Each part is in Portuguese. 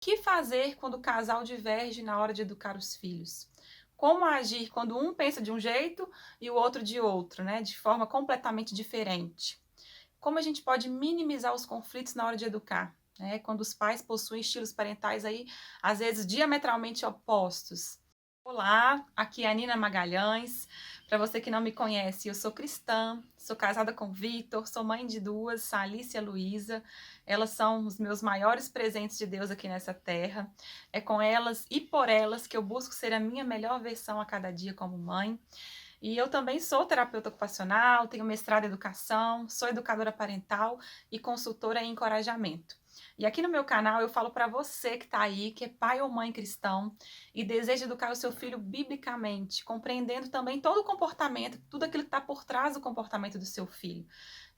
Que fazer quando o casal diverge na hora de educar os filhos? Como agir quando um pensa de um jeito e o outro de outro, né? De forma completamente diferente. Como a gente pode minimizar os conflitos na hora de educar, né? Quando os pais possuem estilos parentais aí, às vezes, diametralmente opostos. Olá, aqui é a Nina Magalhães. Para você que não me conhece, eu sou cristã, sou casada com o Vitor, sou mãe de duas, a Alice e a Luísa. Elas são os meus maiores presentes de Deus aqui nessa terra. É com elas e por elas que eu busco ser a minha melhor versão a cada dia como mãe. E eu também sou terapeuta ocupacional, tenho mestrado em educação, sou educadora parental e consultora em encorajamento. E aqui no meu canal eu falo para você que está aí, que é pai ou mãe cristão e deseja educar o seu filho biblicamente, compreendendo também todo o comportamento, tudo aquilo que está por trás do comportamento do seu filho.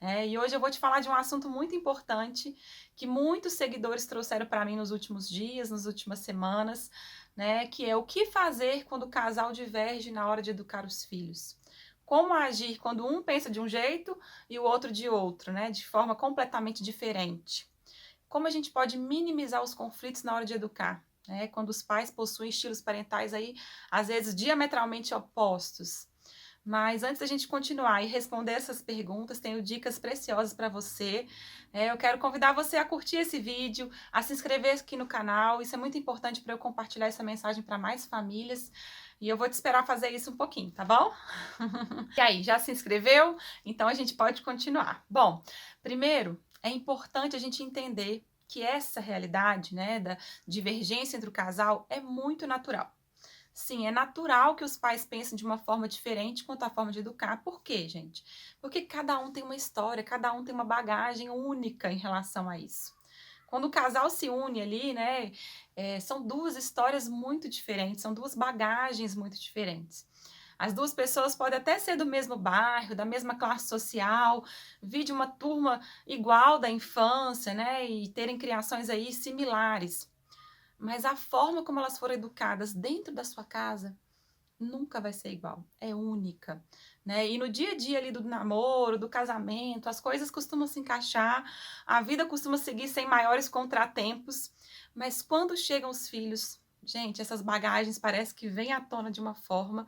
E hoje eu vou te falar de um assunto muito importante que muitos seguidores trouxeram para mim nos últimos dias, nas últimas semanas, né? Que é o que fazer quando o casal diverge na hora de educar os filhos. Como agir quando um pensa de um jeito e o outro de outro, né? De forma completamente diferente. Como a gente pode minimizar os conflitos na hora de educar, né? Quando os pais possuem estilos parentais aí, às vezes, diametralmente opostos. Mas antes da gente continuar e responder essas perguntas, tenho dicas preciosas para você. Eu quero convidar você a curtir esse vídeo, a se inscrever aqui no canal. Isso é muito importante para eu compartilhar essa mensagem para mais famílias. E eu vou te esperar fazer isso um pouquinho, tá bom? E aí, já se inscreveu? Então a gente pode continuar. Bom, primeiro é importante a gente entender que essa realidade, né, da divergência entre o casal é muito natural. Sim, é natural que os pais pensem de uma forma diferente quanto à forma de educar. Por quê, gente? Porque cada um tem uma história, cada um tem uma bagagem única em relação a isso. Quando o casal se une ali, né, são duas histórias muito diferentes, são duas bagagens muito diferentes. As duas pessoas podem até ser do mesmo bairro, da mesma classe social, vir de uma turma igual da infância, né, e terem criações aí similares. Mas a forma como elas foram educadas dentro da sua casa nunca vai ser igual, é única, né? E no dia a dia ali do namoro, do casamento, as coisas costumam se encaixar, a vida costuma seguir sem maiores contratempos, mas quando chegam os filhos, gente, essas bagagens parece que vêm à tona de uma forma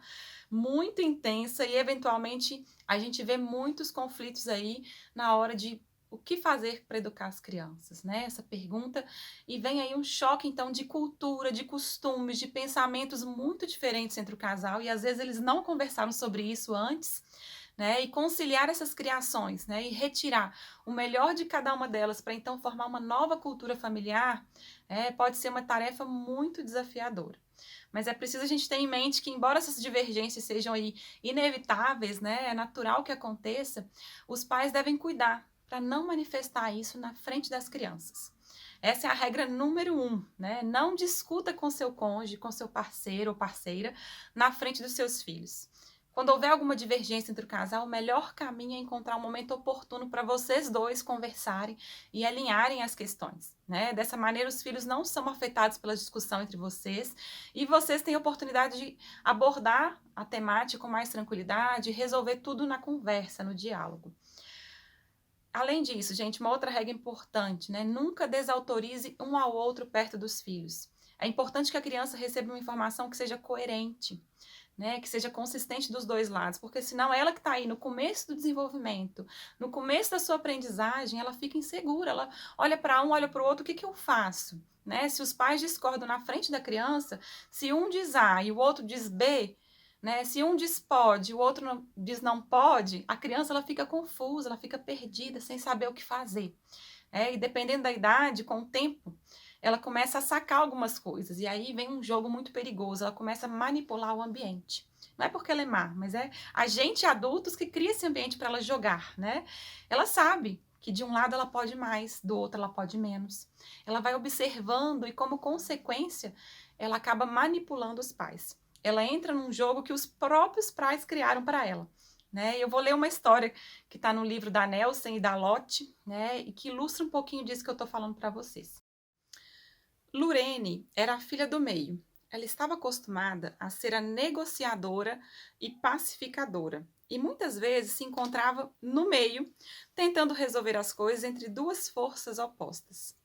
muito intensa e eventualmente a gente vê muitos conflitos aí na hora de o que fazer para educar as crianças, né? Essa pergunta, e vem aí um choque então de cultura, de costumes, de pensamentos muito diferentes entre o casal, e às vezes eles não conversaram sobre isso antes, né? E conciliar essas criações, né? E retirar o melhor de cada uma delas para então formar uma nova cultura familiar, pode ser uma tarefa muito desafiadora. Mas é preciso a gente ter em mente que, embora essas divergências sejam aí inevitáveis, né? É natural que aconteça, os pais devem cuidar para não manifestar isso na frente das crianças. Essa é a regra número 1, né? Não discuta com seu cônjuge, com seu parceiro ou parceira na frente dos seus filhos. Quando houver alguma divergência entre o casal, o melhor caminho é encontrar um momento oportuno para vocês dois conversarem e alinharem as questões, né? Dessa maneira, os filhos não são afetados pela discussão entre vocês e vocês têm a oportunidade de abordar a temática com mais tranquilidade e resolver tudo na conversa, no diálogo. Além disso, gente, uma outra regra importante, né? Nunca desautorize um ao outro perto dos filhos. É importante que a criança receba uma informação que seja coerente, né? Que seja consistente dos dois lados, porque senão ela que está aí no começo do desenvolvimento, no começo da sua aprendizagem, ela fica insegura, ela olha para um, olha para o outro, o que que eu faço? Né? Se os pais discordam na frente da criança, se um diz A e o outro diz B, né? Se um diz pode e o outro diz não pode, a criança ela fica confusa, ela fica perdida, sem saber o que fazer. E dependendo da idade, com o tempo, ela começa a sacar algumas coisas. E aí vem um jogo muito perigoso, ela começa a manipular o ambiente. Não é porque ela é má, mas é a gente adultos que cria esse ambiente para ela jogar, né? Ela sabe que de um lado ela pode mais, do outro ela pode menos. Ela vai observando e, como consequência, ela acaba manipulando os pais. Ela entra num jogo que os próprios pais criaram para ela. Né? Eu vou ler uma história que está no livro da Nelson e da Lotte, né? E que ilustra um pouquinho disso que eu estou falando para vocês. Lurene era a filha do meio. Ela estava acostumada a ser a negociadora e pacificadora, e muitas vezes se encontrava no meio, tentando resolver as coisas entre duas forças opostas.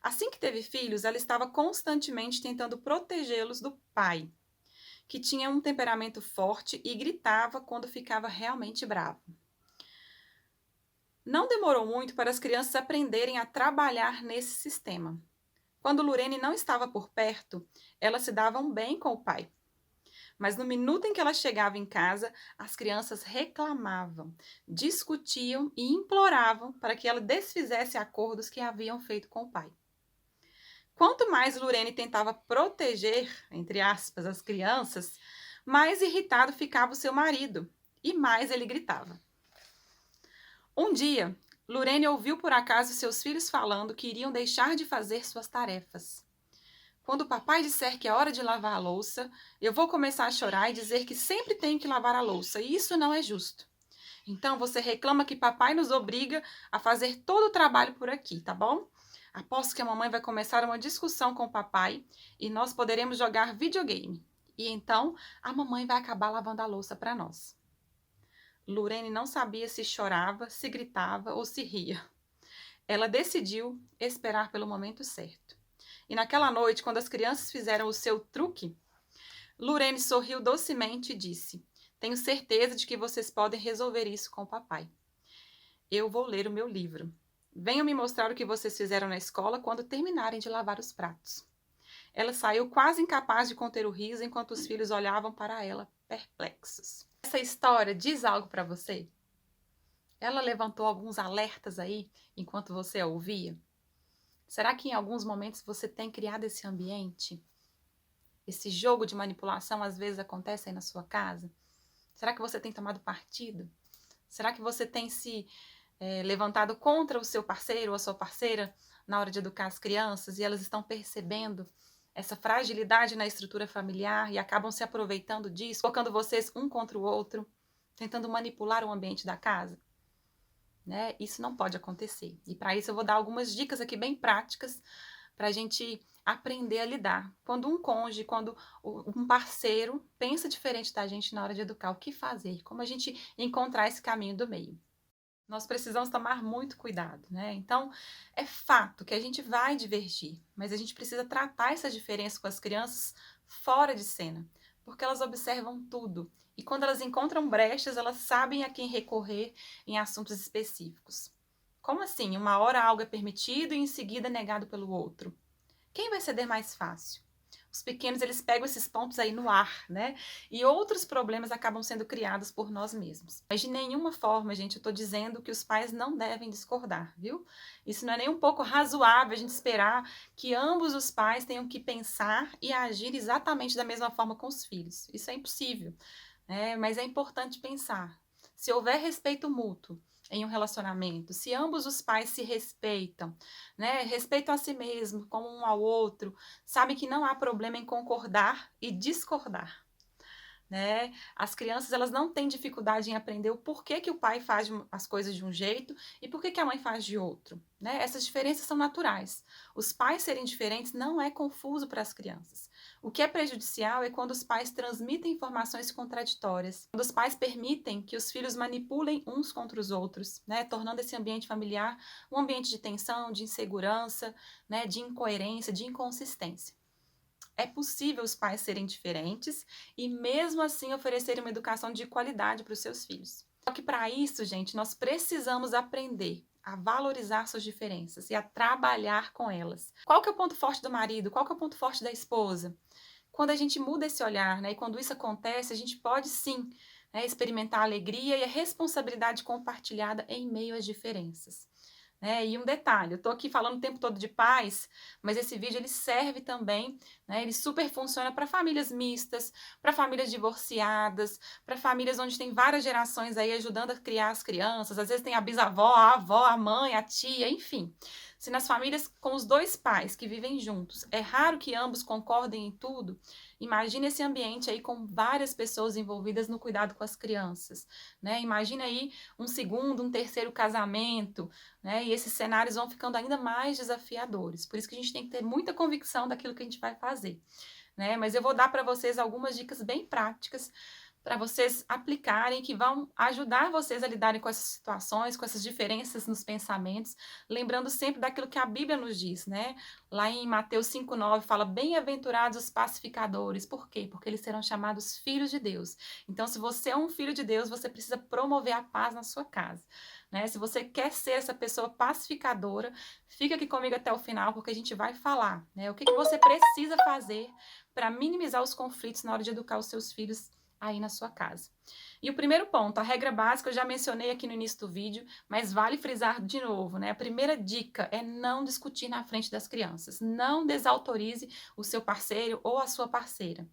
Assim que teve filhos, ela estava constantemente tentando protegê-los do pai, que tinha um temperamento forte e gritava quando ficava realmente bravo. Não demorou muito para as crianças aprenderem a trabalhar nesse sistema. Quando Lorene não estava por perto, elas se davam bem com o pai. Mas no minuto em que ela chegava em casa, as crianças reclamavam, discutiam e imploravam para que ela desfizesse acordos que haviam feito com o pai. Quanto mais Lorene tentava proteger, entre aspas, as crianças, mais irritado ficava o seu marido e mais ele gritava. Um dia, Lorene ouviu por acaso seus filhos falando que iriam deixar de fazer suas tarefas. Quando o papai disser que é hora de lavar a louça, eu vou começar a chorar e dizer que sempre tenho que lavar a louça, e isso não é justo. Então você reclama que papai nos obriga a fazer todo o trabalho por aqui, tá bom? Aposto que a mamãe vai começar uma discussão com o papai e nós poderemos jogar videogame. E então a mamãe vai acabar lavando a louça para nós. Lorene não sabia se chorava, se gritava ou se ria. Ela decidiu esperar pelo momento certo. E naquela noite, quando as crianças fizeram o seu truque, Lorene sorriu docemente e disse: Tenho certeza de que vocês podem resolver isso com o papai. Eu vou ler o meu livro. Venham me mostrar o que vocês fizeram na escola quando terminarem de lavar os pratos. Ela saiu quase incapaz de conter o riso enquanto os filhos olhavam para ela, perplexos. Essa história diz algo para você? Ela levantou alguns alertas aí enquanto você a ouvia? Será que em alguns momentos você tem criado esse ambiente? Esse jogo de manipulação às vezes acontece aí na sua casa? Será que você tem tomado partido? Será que você tem se levantado contra o seu parceiro ou a sua parceira na hora de educar as crianças e elas estão percebendo essa fragilidade na estrutura familiar e acabam se aproveitando disso, colocando vocês um contra o outro, tentando manipular o ambiente da casa? Né? Isso não pode acontecer. E para isso eu vou dar algumas dicas aqui bem práticas para a gente aprender a lidar. Quando um cônjuge, quando um parceiro pensa diferente da gente na hora de educar, o que fazer? Como a gente encontrar esse caminho do meio? Nós precisamos tomar muito cuidado, né? Então, é fato que a gente vai divergir, mas a gente precisa tratar essas diferenças com as crianças fora de cena, porque elas observam tudo. E quando elas encontram brechas, elas sabem a quem recorrer em assuntos específicos. Como assim? Uma hora algo é permitido e em seguida negado pelo outro. Quem vai ceder mais fácil? Os pequenos, eles pegam esses pontos aí no ar, né? E outros problemas acabam sendo criados por nós mesmos. Mas de nenhuma forma, gente, eu tô dizendo que os pais não devem discordar, viu? Isso não é nem um pouco razoável a gente esperar que ambos os pais tenham que pensar e agir exatamente da mesma forma com os filhos. Isso é impossível, né? Mas é importante pensar. Se houver respeito mútuo em um relacionamento, se ambos os pais se respeitam, né, respeitam a si mesmo, como um ao outro, sabem que não há problema em concordar e discordar, né? As crianças, elas não têm dificuldade em aprender o porquê que o pai faz as coisas de um jeito e porquê que a mãe faz de outro, né? Essas diferenças são naturais. Os pais serem diferentes não é confuso para as crianças. O que é prejudicial é quando os pais transmitem informações contraditórias, quando os pais permitem que os filhos manipulem uns contra os outros, né? Tornando esse ambiente familiar um ambiente de tensão, de insegurança, né? De incoerência, de inconsistência. É possível os pais serem diferentes e mesmo assim oferecerem uma educação de qualidade para os seus filhos. Só que para isso, gente, nós precisamos aprender a valorizar suas diferenças e a trabalhar com elas. Qual que é o ponto forte do marido? Qual que é o ponto forte da esposa? Quando a gente muda esse olhar, né, e quando isso acontece, a gente pode sim, né, experimentar a alegria e a responsabilidade compartilhada em meio às diferenças. E um detalhe, eu estou aqui falando o tempo todo de paz, mas esse vídeo ele serve também, né, ele super funciona para famílias mistas, para famílias divorciadas, para famílias onde tem várias gerações aí ajudando a criar as crianças, às vezes tem a bisavó, a avó, a mãe, a tia, enfim. Se nas famílias com os dois pais que vivem juntos, é raro que ambos concordem em tudo, imagine esse ambiente aí com várias pessoas envolvidas no cuidado com as crianças, né? Imagina aí um segundo, um terceiro casamento, né? E esses cenários vão ficando ainda mais desafiadores. Por isso que a gente tem que ter muita convicção daquilo que a gente vai fazer, né? Mas eu vou dar para vocês algumas dicas bem práticas para vocês aplicarem, que vão ajudar vocês a lidarem com essas situações, com essas diferenças nos pensamentos, lembrando sempre daquilo que a Bíblia nos diz, né? Lá em Mateus 5,9 fala: bem-aventurados os pacificadores. Por quê? Porque eles serão chamados filhos de Deus. Então, se você é um filho de Deus, você precisa promover a paz na sua casa, né? Se você quer ser essa pessoa pacificadora, fica aqui comigo até o final, porque a gente vai falar, né? O que você precisa fazer para minimizar os conflitos na hora de educar os seus filhos aí na sua casa. E o primeiro ponto, a regra básica, eu já mencionei aqui no início do vídeo, mas vale frisar de novo, né? A primeira dica é não discutir na frente das crianças. Não desautorize o seu parceiro ou a sua parceira.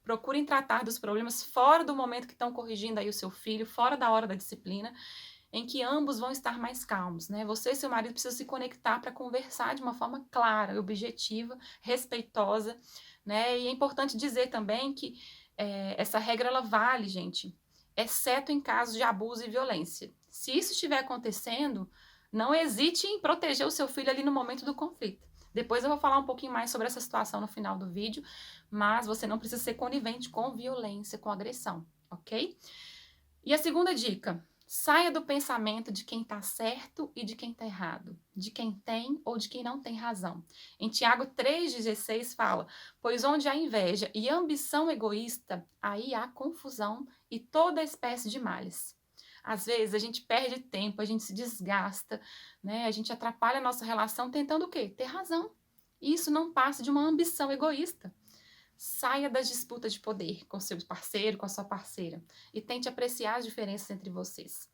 Procurem tratar dos problemas fora do momento que estão corrigindo aí o seu filho, fora da hora da disciplina, em que ambos vão estar mais calmos, né? Você e seu marido precisam se conectar para conversar de uma forma clara, objetiva, respeitosa, né? E é importante dizer também que essa regra ela vale, gente, exceto em casos de abuso e violência. Se isso estiver acontecendo, não hesite em proteger o seu filho ali no momento do conflito. Depois eu vou falar um pouquinho mais sobre essa situação no final do vídeo, mas você não precisa ser conivente com violência, com agressão, ok? E a segunda dica: saia do pensamento de quem está certo e de quem está errado, de quem tem ou de quem não tem razão. Em Tiago 3,16 fala: pois onde há inveja e ambição egoísta, aí há confusão e toda espécie de males. Às vezes a gente perde tempo, a gente se desgasta, né? A gente atrapalha a nossa relação tentando o quê? Ter razão. E isso não passa de uma ambição egoísta. Saia das disputas de poder com seu parceiro, com a sua parceira, e tente apreciar as diferenças entre vocês.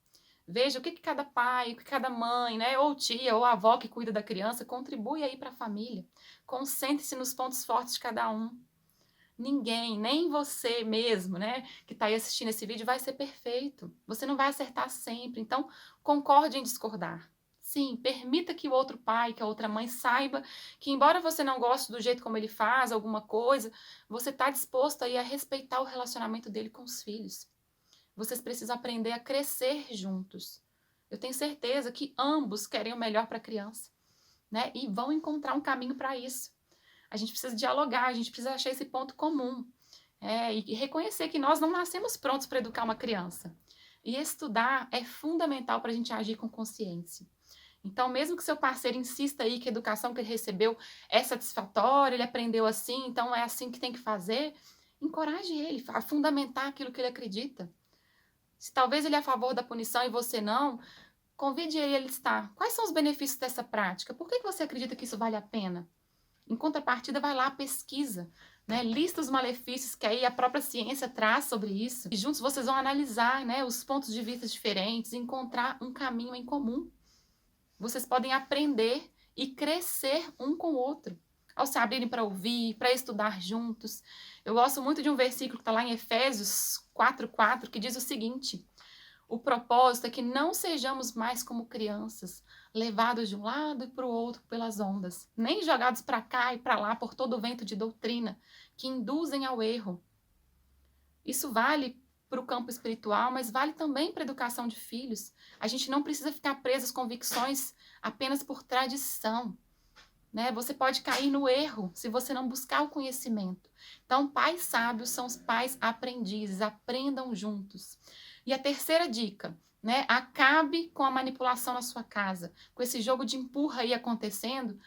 Veja o que cada pai, o que cada mãe, né, ou tia, ou avó que cuida da criança, contribui aí para a família. Concentre-se nos pontos fortes de cada um. Ninguém, nem você mesmo, né, que está aí assistindo esse vídeo, vai ser perfeito. Você não vai acertar sempre, então concorde em discordar. Sim, permita que o outro pai, que a outra mãe saiba que, embora você não goste do jeito como ele faz alguma coisa, você está disposto aí a respeitar o relacionamento dele com os filhos. Vocês precisam aprender a crescer juntos. Eu tenho certeza que ambos querem o melhor para a criança, né? E vão encontrar um caminho para isso. A gente precisa dialogar, a gente precisa achar esse ponto comum. E reconhecer que nós não nascemos prontos para educar uma criança. E estudar é fundamental para a gente agir com consciência. Então, mesmo que seu parceiro insista aí que a educação que ele recebeu é satisfatória, ele aprendeu assim, então é assim que tem que fazer, encoraje ele a fundamentar aquilo que ele acredita. Se talvez ele é a favor da punição e você não, convide ele a listar. Quais são os benefícios dessa prática? Por que você acredita que isso vale a pena? Em contrapartida, vai lá, pesquisa, né? Lista os malefícios que aí a própria ciência traz sobre isso. E juntos vocês vão analisar, né, os pontos de vista diferentes e encontrar um caminho em comum. Vocês podem aprender e crescer um com o outro, ao se abrirem para ouvir, para estudar juntos. Eu gosto muito de um versículo que está lá em Efésios 4,4, que diz o seguinte: o propósito é que não sejamos mais como crianças, levados de um lado e para o outro pelas ondas, nem jogados para cá e para lá por todo o vento de doutrina, que induzem ao erro. Isso vale para o campo espiritual, mas vale também para a educação de filhos. A gente não precisa ficar preso às convicções apenas por tradição, né? Você pode cair no erro se você não buscar o conhecimento. Então, pais sábios são os pais aprendizes, aprendam juntos. E a terceira dica, né? Acabe com a manipulação na sua casa, com esse jogo de empurra aí acontecendo.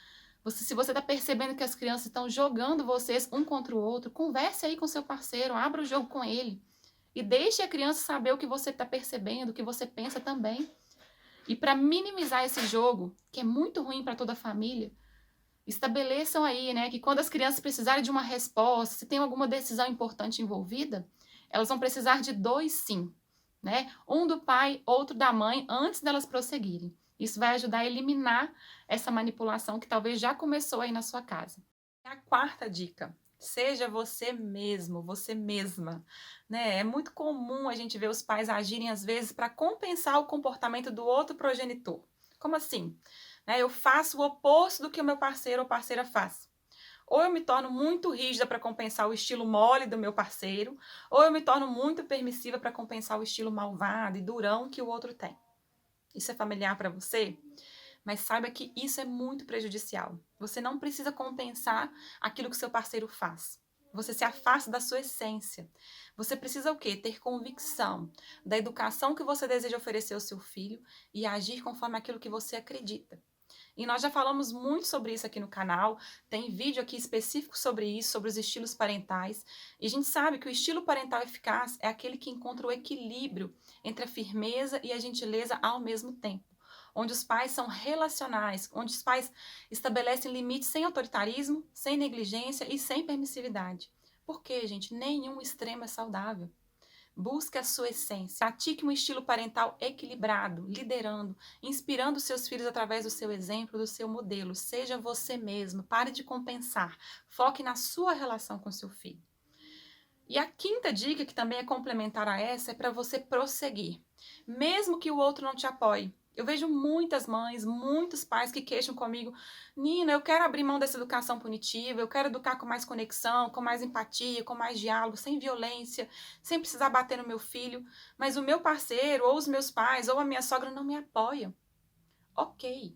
Se você está percebendo que as crianças estão jogando vocês um contra o outro, converse aí com seu parceiro, abra o jogo com ele. E deixe a criança saber o que você está percebendo, o que você pensa também. E para minimizar esse jogo, que é muito ruim para toda a família, estabeleçam aí, né, que quando as crianças precisarem de uma resposta, se tem alguma decisão importante envolvida, elas vão precisar de 2 sim, né? Um do pai, outro da mãe, antes delas prosseguirem. Isso vai ajudar a eliminar essa manipulação que talvez já começou aí na sua casa. A quarta dica: seja você mesmo, você mesma, né? É muito comum a gente ver os pais agirem às vezes para compensar o comportamento do outro progenitor. Como assim? Eu faço o oposto do que o meu parceiro ou parceira faz. Ou eu me torno muito rígida para compensar o estilo mole do meu parceiro, ou eu me torno muito permissiva para compensar o estilo malvado e durão que o outro tem. Isso é familiar para você? Mas saiba que isso é muito prejudicial. Você não precisa compensar aquilo que seu parceiro faz. Você se afasta da sua essência. Você precisa o quê? Ter convicção da educação que você deseja oferecer ao seu filho e agir conforme aquilo que você acredita. E nós já falamos muito sobre isso aqui no canal, tem vídeo aqui específico sobre isso, sobre os estilos parentais. E a gente sabe que o estilo parental eficaz é aquele que encontra o equilíbrio entre a firmeza e a gentileza ao mesmo tempo. Onde os pais são relacionais, onde os pais estabelecem limites sem autoritarismo, sem negligência e sem permissividade. Por quê, gente? Nenhum extremo é saudável. Busque a sua essência. Pratique um estilo parental equilibrado, liderando, inspirando seus filhos através do seu exemplo, do seu modelo. Seja você mesmo. Pare de compensar. Foque na sua relação com seu filho. E a quinta dica, que também é complementar a essa, é para você prosseguir. Mesmo que o outro não te apoie. Eu vejo muitas mães, muitos pais que queixam comigo: Nina, eu quero abrir mão dessa educação punitiva, eu quero educar com mais conexão, com mais empatia, com mais diálogo, sem violência, sem precisar bater no meu filho, mas o meu parceiro, ou os meus pais, ou a minha sogra não me apoiam. Ok.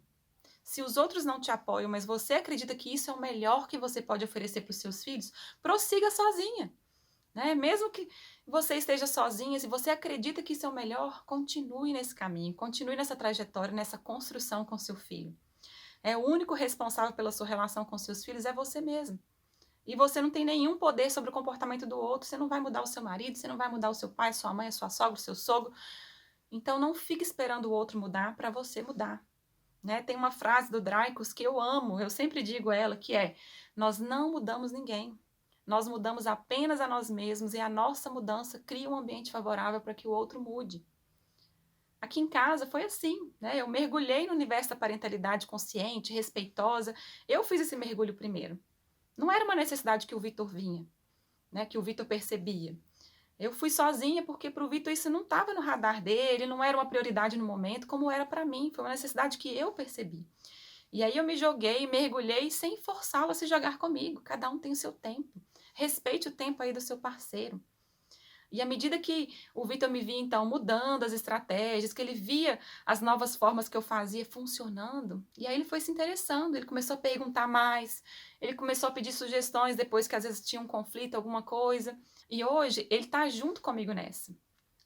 Se os outros não te apoiam, mas você acredita que isso é o melhor que você pode oferecer para os seus filhos, prossiga sozinha. Né? Mesmo que você esteja sozinha, se você acredita que isso é o melhor, continue nesse caminho, continue nessa trajetória, nessa construção com seu filho. O único responsável pela sua relação com seus filhos é você mesmo. E você não tem nenhum poder sobre o comportamento do outro, você não vai mudar o seu marido, você não vai mudar o seu pai, a sua mãe, a sua sogra, o seu sogro. Então não fique esperando o outro mudar para você mudar. Né? Tem uma frase do Dreykus que eu amo, eu sempre digo ela, que é: nós não mudamos ninguém. Nós mudamos apenas a nós mesmos e a nossa mudança cria um ambiente favorável para que o outro mude. Aqui em casa foi assim, né? Eu mergulhei no universo da parentalidade consciente, respeitosa. Eu fiz esse mergulho primeiro. Não era uma necessidade que o Vitor vinha, né? Que o Vitor percebia. Eu fui sozinha porque para o Vitor isso não estava no radar dele, não era uma prioridade no momento, como era para mim. Foi uma necessidade que eu percebi. E aí eu me joguei, mergulhei sem forçá-lo a se jogar comigo. Cada um tem o seu tempo. Respeite o tempo aí do seu parceiro. E à medida que o Vitor me via, então, mudando as estratégias, que ele via as novas formas que eu fazia funcionando, e aí ele foi se interessando, ele começou a perguntar mais, ele começou a pedir sugestões depois que às vezes tinha um conflito, alguma coisa, e hoje ele está junto comigo nessa.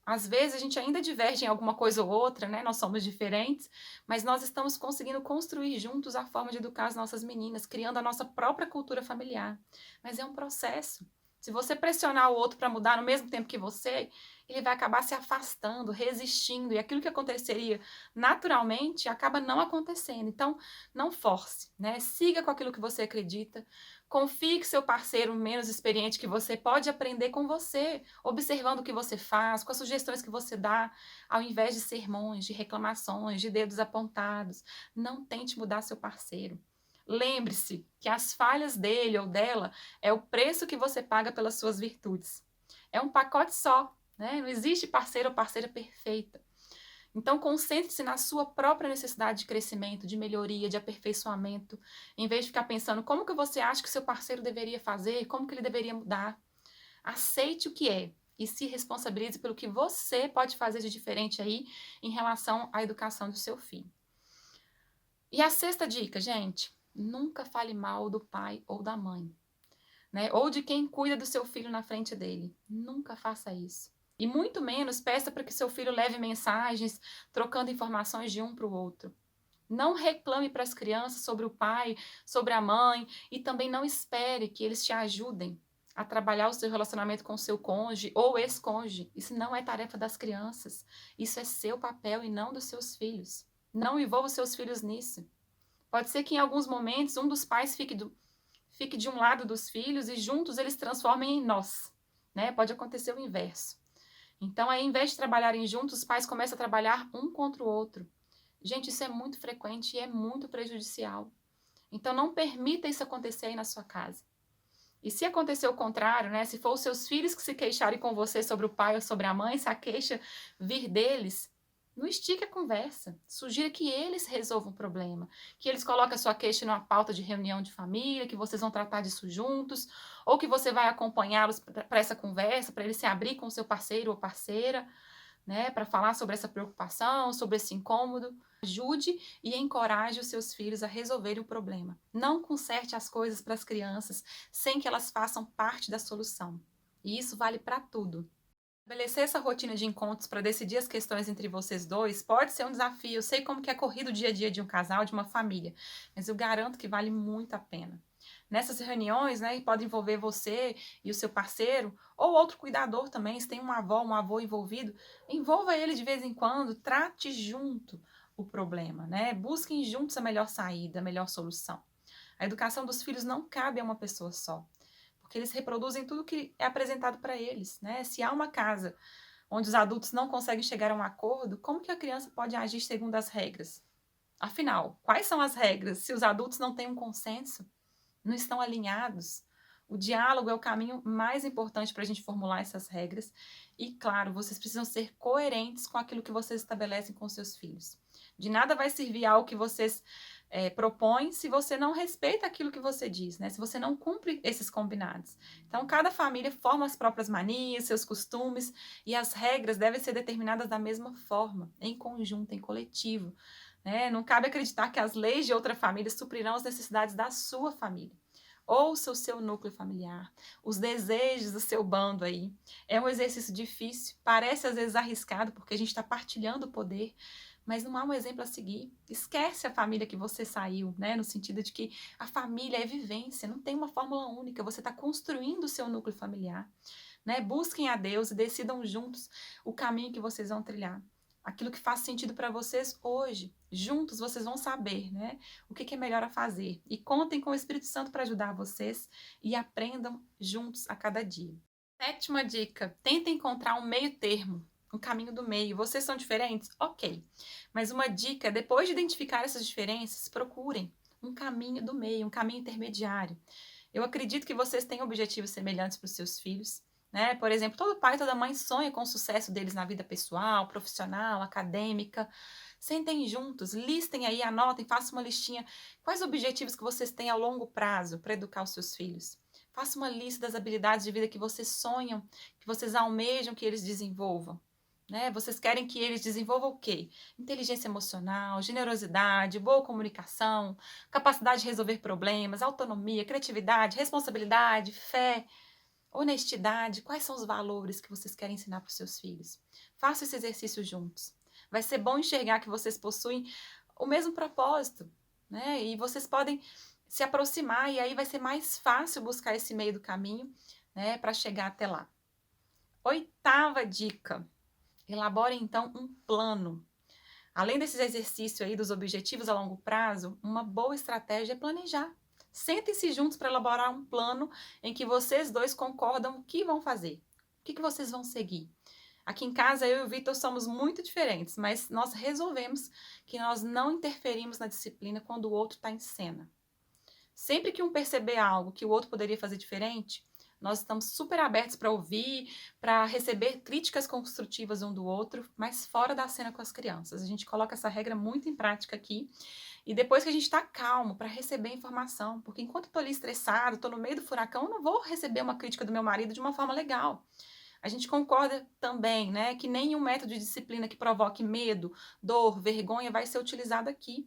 Às vezes a gente ainda diverge em alguma coisa ou outra, né? Nós somos diferentes, mas nós estamos conseguindo construir juntos a forma de educar as nossas meninas, criando a nossa própria cultura familiar. Mas é um processo. Se você pressionar o outro para mudar no mesmo tempo que você, ele vai acabar se afastando, resistindo, e aquilo que aconteceria naturalmente acaba não acontecendo. Então, não force, né? Siga com aquilo que você acredita. Confie que seu parceiro menos experiente que você pode aprender com você, observando o que você faz, com as sugestões que você dá, ao invés de sermões, de reclamações, de dedos apontados. Não tente mudar seu parceiro. Lembre-se que as falhas dele ou dela é o preço que você paga pelas suas virtudes. É um pacote só, né? Não existe parceiro ou parceira perfeita. Então, concentre-se na sua própria necessidade de crescimento, de melhoria, de aperfeiçoamento, em vez de ficar pensando como que você acha que seu parceiro deveria fazer, como que ele deveria mudar. Aceite o que é e se responsabilize pelo que você pode fazer de diferente aí em relação à educação do seu filho. E a sexta dica, gente: nunca fale mal do pai ou da mãe, né? Ou de quem cuida do seu filho na frente dele. Nunca faça isso. E muito menos peça para que seu filho leve mensagens, trocando informações de um para o outro. Não reclame para as crianças sobre o pai, sobre a mãe, e também não espere que eles te ajudem a trabalhar o seu relacionamento com o seu cônjuge ou ex-cônjuge. Isso não é tarefa das crianças. Isso é seu papel e não dos seus filhos. Não envolva os seus filhos nisso. Pode ser que em alguns momentos um dos pais fique de um lado dos filhos e juntos eles transformem em nós, né? Pode acontecer o inverso. Então, aí, ao invés de trabalharem juntos, os pais começam a trabalhar um contra o outro. Gente, isso é muito frequente e é muito prejudicial. Então, não permita isso acontecer aí na sua casa. E se acontecer o contrário, né? Se for os seus filhos que se queixarem com você sobre o pai ou sobre a mãe, se a queixa vir deles, não estique a conversa. Sugira que eles resolvam o problema. Que eles coloquem a sua queixa numa pauta de reunião de família, que vocês vão tratar disso juntos, ou que você vai acompanhá-los para essa conversa, para ele se abrir com o seu parceiro ou parceira. né, para falar sobre essa preocupação, sobre esse incômodo. Ajude e encoraje os seus filhos a resolverem o problema. Não conserte as coisas para as crianças sem que elas façam parte da solução. E isso vale para tudo. Estabelecer essa rotina de encontros para decidir as questões entre vocês dois pode ser um desafio. Eu sei como que é corrido o dia a dia de um casal, de uma família, mas eu garanto que vale muito a pena. Nessas reuniões, né, pode envolver você e o seu parceiro, ou outro cuidador também, se tem uma avó, um avô envolvido, envolva ele de vez em quando, trate junto o problema, né? Busquem juntos a melhor saída, a melhor solução. A educação dos filhos não cabe a uma pessoa só, porque eles reproduzem tudo que é apresentado para eles, né? Se há uma casa onde os adultos não conseguem chegar a um acordo, como que a criança pode agir segundo as regras? Afinal, quais são as regras se os adultos não têm um consenso, não estão alinhados? O diálogo é o caminho mais importante para a gente formular essas regras. E, claro, vocês precisam ser coerentes com aquilo que vocês estabelecem com seus filhos. De nada vai servir algo que vocês propõem se você não respeita aquilo que você diz, né? Se você não cumpre esses combinados. Então, cada família forma as próprias manias, seus costumes, e as regras devem ser determinadas da mesma forma, em conjunto, em coletivo. Né? Não cabe acreditar que as leis de outra família suprirão as necessidades da sua família. Ouça o seu núcleo familiar, os desejos do seu bando aí. É um exercício difícil, parece às vezes arriscado, porque a gente está partilhando o poder, mas não há um exemplo a seguir. Esquece a família que você saiu, né? No sentido de que a família é vivência, não tem uma fórmula única, você está construindo o seu núcleo familiar. Né? Busquem a Deus e decidam juntos o caminho que vocês vão trilhar. Aquilo que faz sentido para vocês hoje. Juntos vocês vão saber, né? O que é melhor a fazer. E contem com o Espírito Santo para ajudar vocês e aprendam juntos a cada dia. Sétima dica: tentem encontrar um meio termo, um caminho do meio. Vocês são diferentes? Ok. Mas uma dica: depois de identificar essas diferenças, procurem um caminho do meio, um caminho intermediário. Eu acredito que vocês têm objetivos semelhantes para os seus filhos. Né? Por exemplo, todo pai e toda mãe sonha com o sucesso deles na vida pessoal, profissional, acadêmica. Sentem juntos, listem aí, anotem, façam uma listinha. Quais objetivos que vocês têm a longo prazo para educar os seus filhos? Faça uma lista das habilidades de vida que vocês sonham, que vocês almejam que eles desenvolvam. Né? Vocês querem que eles desenvolvam o quê? Inteligência emocional, generosidade, boa comunicação, capacidade de resolver problemas, autonomia, criatividade, responsabilidade, fé, honestidade. Quais são os valores que vocês querem ensinar para os seus filhos? Façam esse exercício juntos. Vai ser bom enxergar que vocês possuem o mesmo propósito, né? E vocês podem se aproximar e aí vai ser mais fácil buscar esse meio do caminho, né, para chegar até lá. Oitava dica: elabore então um plano. Além desses exercícios aí dos objetivos a longo prazo, uma boa estratégia é planejar. Sentem-se juntos para elaborar um plano em que vocês dois concordam o que vão fazer, o que vocês vão seguir. Aqui em casa, eu e o Vitor somos muito diferentes, mas nós resolvemos que nós não interferimos na disciplina quando o outro está em cena. Sempre que um perceber algo que o outro poderia fazer diferente, nós estamos super abertos para ouvir, para receber críticas construtivas um do outro, mas fora da cena com as crianças. A gente coloca essa regra muito em prática aqui. E depois que a gente está calmo para receber informação, porque enquanto eu estou ali estressado, estou no meio do furacão, eu não vou receber uma crítica do meu marido de uma forma legal. A gente concorda também, né, que nenhum método de disciplina que provoque medo, dor, vergonha vai ser utilizado aqui.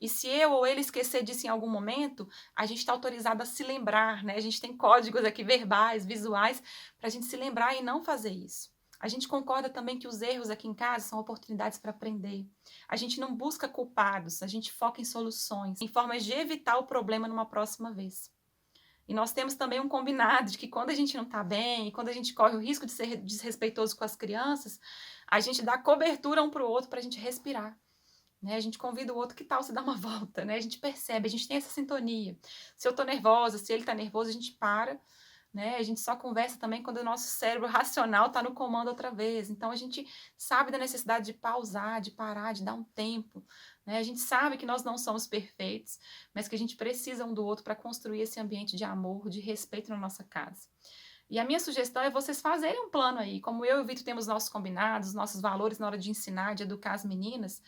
E se eu ou ele esquecer disso em algum momento, a gente está autorizado a se lembrar, né? A gente tem códigos aqui verbais, visuais, para a gente se lembrar e não fazer isso. A gente concorda também que os erros aqui em casa são oportunidades para aprender. A gente não busca culpados, a gente foca em soluções, em formas de evitar o problema numa próxima vez. E nós temos também um combinado de que quando a gente não está bem, e quando a gente corre o risco de ser desrespeitoso com as crianças, a gente dá cobertura um para o outro para a gente respirar. Né? A gente convida o outro, que tal se dar uma volta, né? A gente percebe, a gente tem essa sintonia. Se eu tô nervosa, se ele tá nervoso, a gente para, né? A gente só conversa também quando o nosso cérebro racional tá no comando outra vez. Então a gente sabe da necessidade de pausar, de parar, de dar um tempo, né? A gente sabe que nós não somos perfeitos, mas que a gente precisa um do outro para construir esse ambiente de amor, de respeito na nossa casa. E a minha sugestão é vocês fazerem um plano aí, como eu e o Vitor temos nossos combinados, nossos valores na hora de ensinar, de educar as meninas.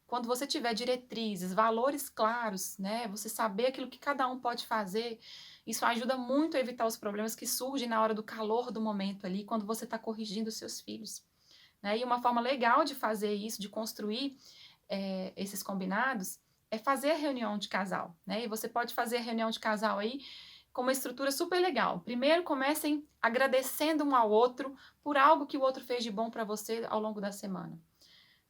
Quando você tiver diretrizes, valores claros, né, você saber aquilo que cada um pode fazer, isso ajuda muito a evitar os problemas que surgem na hora do calor do momento ali, quando você está corrigindo os seus filhos. né? E uma forma legal de fazer isso, de construir esses combinados, é fazer a reunião de casal, né? E você pode fazer a reunião de casal aí com uma estrutura super legal. Primeiro, comecem agradecendo um ao outro por algo que o outro fez de bom para você ao longo da semana.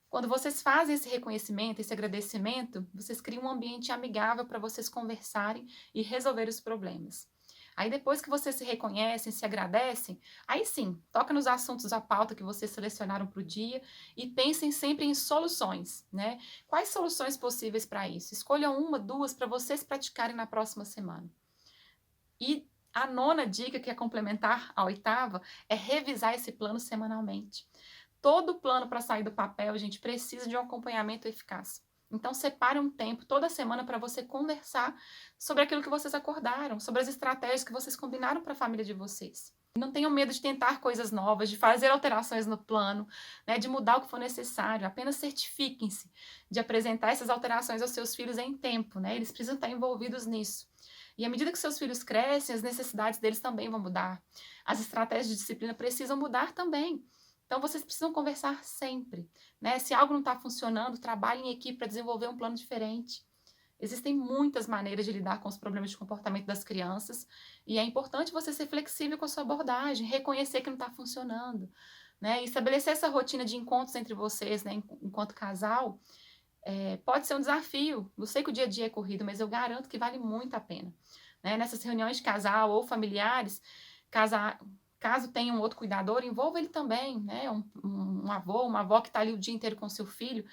Quando vocês fazem esse reconhecimento, esse agradecimento, vocês criam um ambiente amigável para vocês conversarem e resolver os problemas. Aí depois que vocês se reconhecem, se agradecem, aí sim, toca nos assuntos da pauta que vocês selecionaram para o dia e pensem sempre em soluções, né? Quais soluções possíveis para isso? Escolham uma, duas para vocês praticarem na próxima semana. E a nona dica, que é complementar à oitava, é revisar esse plano semanalmente. Todo plano para sair do papel, gente, precisa de um acompanhamento eficaz. Então, separe um tempo toda semana para você conversar sobre aquilo que vocês acordaram, sobre as estratégias que vocês combinaram para a família de vocês. Não tenham medo de tentar coisas novas, de fazer alterações no plano, né, de mudar o que for necessário. Apenas certifiquem-se de apresentar essas alterações aos seus filhos em tempo, né? Eles precisam estar envolvidos nisso. E à medida que seus filhos crescem, as necessidades deles também vão mudar. As estratégias de disciplina precisam mudar também. Então, vocês precisam conversar sempre, né? Se algo não está funcionando, trabalhe em equipe para desenvolver um plano diferente. Existem muitas maneiras de lidar com os problemas de comportamento das crianças e é importante você ser flexível com a sua abordagem, reconhecer que não está funcionando, né? E estabelecer essa rotina de encontros entre vocês, né, enquanto casal, pode ser um desafio. Eu sei que o dia a dia é corrido, mas eu garanto que vale muito a pena, né? Nessas reuniões de casal ou familiares, caso tenha um outro cuidador, envolva ele também, né? Um avô, uma avó que está ali o dia inteiro com seu filho.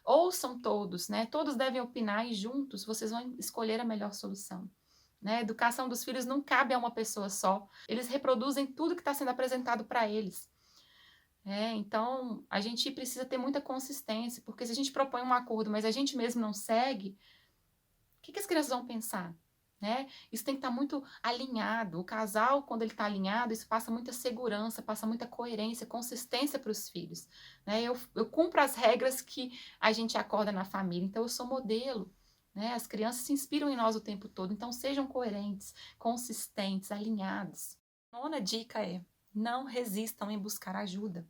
Ouçam todos, né? Todos devem opinar e juntos vocês vão escolher a melhor solução. Né? A educação dos filhos não cabe a uma pessoa só. Eles reproduzem tudo que está sendo apresentado para eles. Então, a gente precisa ter muita consistência, porque se a gente propõe um acordo, mas a gente mesmo não segue, o que as crianças vão pensar? Né? Isso tem que estar muito alinhado. O casal, quando ele está alinhado, isso passa muita segurança, passa muita coerência, consistência para os filhos. Né? Eu cumpro as regras que a gente acorda na família, então eu sou modelo. Né? As crianças se inspiram em nós o tempo todo, então sejam coerentes, consistentes, alinhados. A nona dica é: não resistam em buscar ajuda.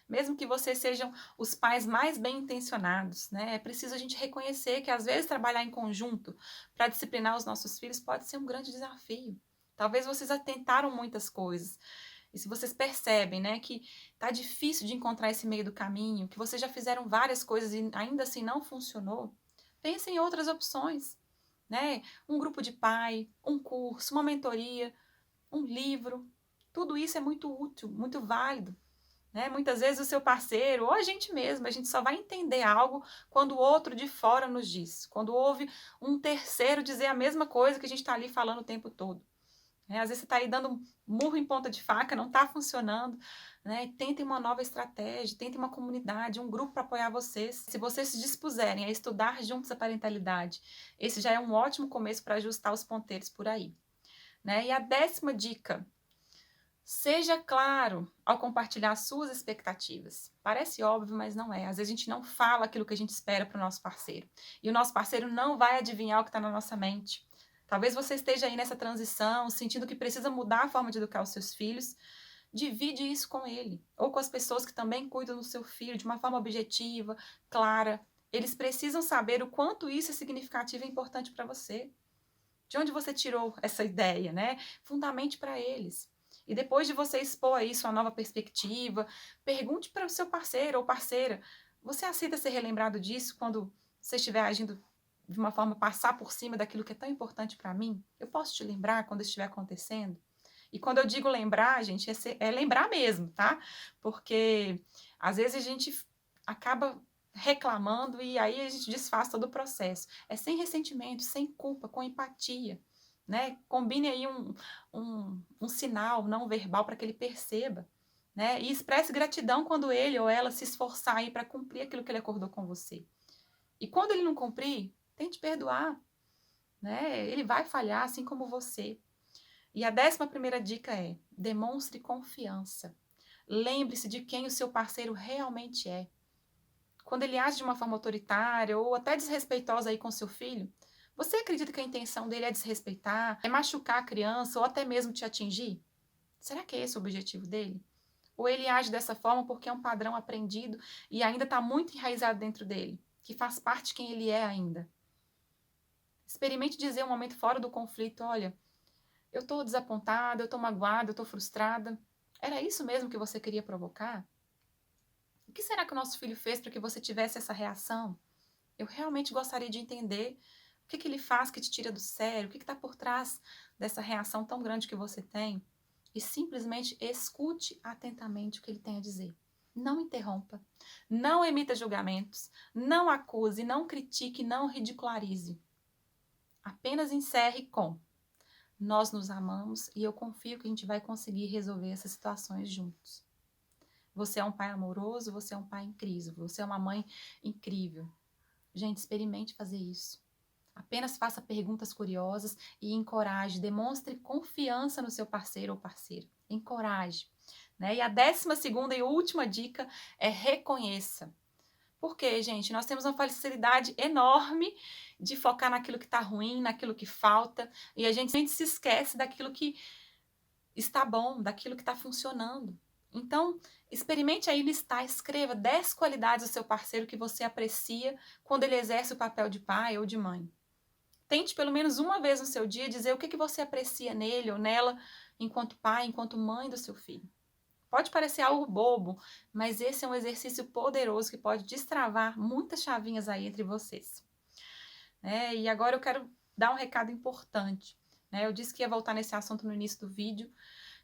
Mesmo que vocês sejam os pais mais bem intencionados, né? É preciso a gente reconhecer que às vezes trabalhar em conjunto para disciplinar os nossos filhos pode ser um grande desafio. Talvez vocês já tentaram muitas coisas. E se vocês percebem, né, que tá difícil de encontrar esse meio do caminho, que vocês já fizeram várias coisas e ainda assim não funcionou, pensem em outras opções, né? Um grupo de pai, um curso, uma mentoria, um livro. Tudo isso é muito útil, muito válido. Né? Muitas vezes o seu parceiro ou a gente mesmo, a gente só vai entender algo quando o outro de fora nos diz, quando houve um terceiro dizer a mesma coisa que a gente está ali falando o tempo todo. Às vezes você está aí dando murro em ponta de faca, não está funcionando, né? Tentem uma nova estratégia, tentem uma comunidade, um grupo para apoiar vocês. Se vocês se dispuserem a estudar juntos a parentalidade, esse já é um ótimo começo para ajustar os ponteiros por aí. Né? E a 10ª dica: seja claro ao compartilhar suas expectativas. Parece óbvio, mas não é. Às vezes a gente não fala aquilo que a gente espera para o nosso parceiro. E o nosso parceiro não vai adivinhar o que está na nossa mente. Talvez você esteja aí nessa transição, sentindo que precisa mudar a forma de educar os seus filhos. Divide isso com ele, ou com as pessoas que também cuidam do seu filho, de uma forma objetiva, clara. Eles precisam saber o quanto isso é significativo e importante para você. De onde você tirou essa ideia, né? Fundamente para eles. E depois de você expor aí sua nova perspectiva, pergunte para o seu parceiro ou parceira: você aceita ser relembrado disso quando você estiver agindo de uma forma passar por cima daquilo que é tão importante para mim? Eu posso te lembrar quando estiver acontecendo? E quando eu digo lembrar, gente, é lembrar mesmo, tá? Porque às vezes a gente acaba reclamando e aí a gente desfaz todo o processo. É sem ressentimento, sem culpa, com empatia. Né? Combine aí um sinal não verbal para que ele perceba, né? E expresse gratidão quando ele ou ela se esforçar aí para cumprir aquilo que ele acordou com você. E quando ele não cumprir, tente perdoar, né? Ele vai falhar assim como você. E a 11ª dica é: demonstre confiança. Lembre-se de quem o seu parceiro realmente é. Quando ele age de uma forma autoritária ou até desrespeitosa aí com seu filho, você acredita que a intenção dele é desrespeitar, é machucar a criança ou até mesmo te atingir? Será que é esse o objetivo dele? Ou ele age dessa forma porque é um padrão aprendido e ainda está muito enraizado dentro dele, que faz parte de quem ele é ainda. Experimente dizer um momento fora do conflito, olha, eu estou desapontada, eu estou magoada, eu estou frustrada. Era isso mesmo que você queria provocar? O que será que o nosso filho fez para que você tivesse essa reação? Eu realmente gostaria de entender o que ele faz que te tira do sério, o que está por trás dessa reação tão grande que você tem. E simplesmente escute atentamente o que ele tem a dizer. Não interrompa, não emita julgamentos, não acuse, não critique, não ridicularize. Apenas encerre com: nós nos amamos e eu confio que a gente vai conseguir resolver essas situações juntos. Você é um pai amoroso, você é um pai incrível, você é uma mãe incrível. Gente, experimente fazer isso. Apenas faça perguntas curiosas e encoraje, demonstre confiança no seu parceiro ou parceira. Encoraje. Né? E a 12ª e última dica é reconheça. Por quê, gente? Nós temos uma facilidade enorme de focar naquilo que está ruim, naquilo que falta, e a gente se esquece daquilo que está bom, daquilo que está funcionando. Então, experimente aí listar, escreva 10 qualidades do seu parceiro que você aprecia quando ele exerce o papel de pai ou de mãe. Tente pelo menos uma vez no seu dia dizer o que você aprecia nele ou nela enquanto pai, enquanto mãe do seu filho. Pode parecer algo bobo, mas esse é um exercício poderoso que pode destravar muitas chavinhas aí entre vocês. E agora eu quero dar um recado importante. Eu disse que ia voltar nesse assunto no início do vídeo.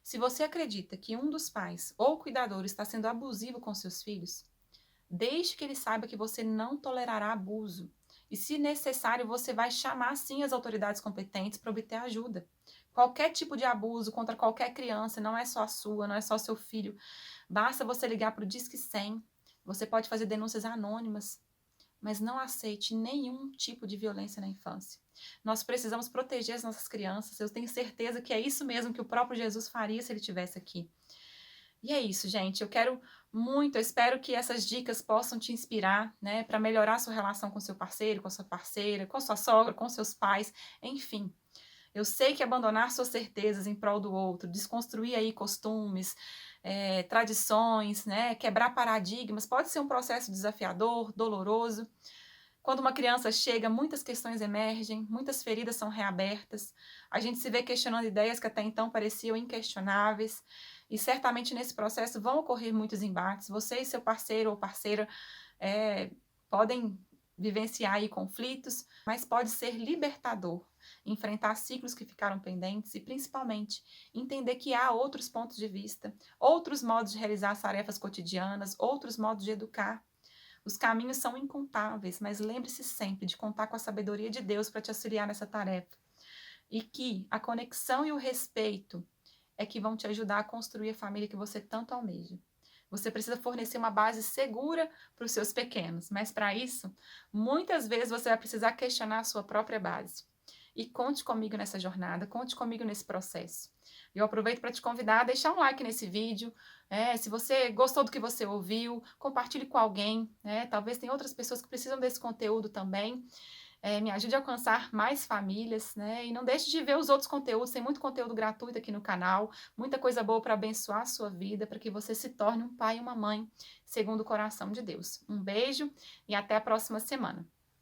Se você acredita que um dos pais ou cuidador está sendo abusivo com seus filhos, deixe que ele saiba que você não tolerará abuso. E, se necessário, você vai chamar, sim, as autoridades competentes para obter ajuda. Qualquer tipo de abuso contra qualquer criança, não é só a sua, não é só seu filho. Basta você ligar para o Disque 100. Você pode fazer denúncias anônimas, mas não aceite nenhum tipo de violência na infância. Nós precisamos proteger as nossas crianças. Eu tenho certeza que é isso mesmo que o próprio Jesus faria se ele estivesse aqui. E é isso, gente. Eu espero que essas dicas possam te inspirar, para melhorar a sua relação com seu parceiro, com a sua parceira, com a sua sogra, com seus pais, enfim. Eu sei que abandonar suas certezas em prol do outro, desconstruir aí costumes, tradições, quebrar paradigmas, pode ser um processo desafiador, doloroso. Quando uma criança chega, muitas questões emergem, muitas feridas são reabertas, a gente se vê questionando ideias que até então pareciam inquestionáveis, e certamente nesse processo vão ocorrer muitos embates. Você e seu parceiro ou parceira podem vivenciar aí conflitos, mas pode ser libertador enfrentar ciclos que ficaram pendentes e, principalmente, entender que há outros pontos de vista, outros modos de realizar as tarefas cotidianas, outros modos de educar. Os caminhos são incontáveis, mas lembre-se sempre de contar com a sabedoria de Deus para te auxiliar nessa tarefa. E que a conexão e o respeito é que vão te ajudar a construir a família que você tanto almeja. Você precisa fornecer uma base segura para os seus pequenos, mas para isso, muitas vezes você vai precisar questionar a sua própria base. E conte comigo nessa jornada, conte comigo nesse processo. Eu aproveito para te convidar a deixar um like nesse vídeo. Se você gostou do que você ouviu, compartilhe com alguém. Talvez tenha outras pessoas que precisam desse conteúdo também. Me ajude a alcançar mais famílias, E não deixe de ver os outros conteúdos, tem muito conteúdo gratuito aqui no canal, muita coisa boa para abençoar a sua vida, para que você se torne um pai e uma mãe segundo o coração de Deus. Um beijo e até a próxima semana.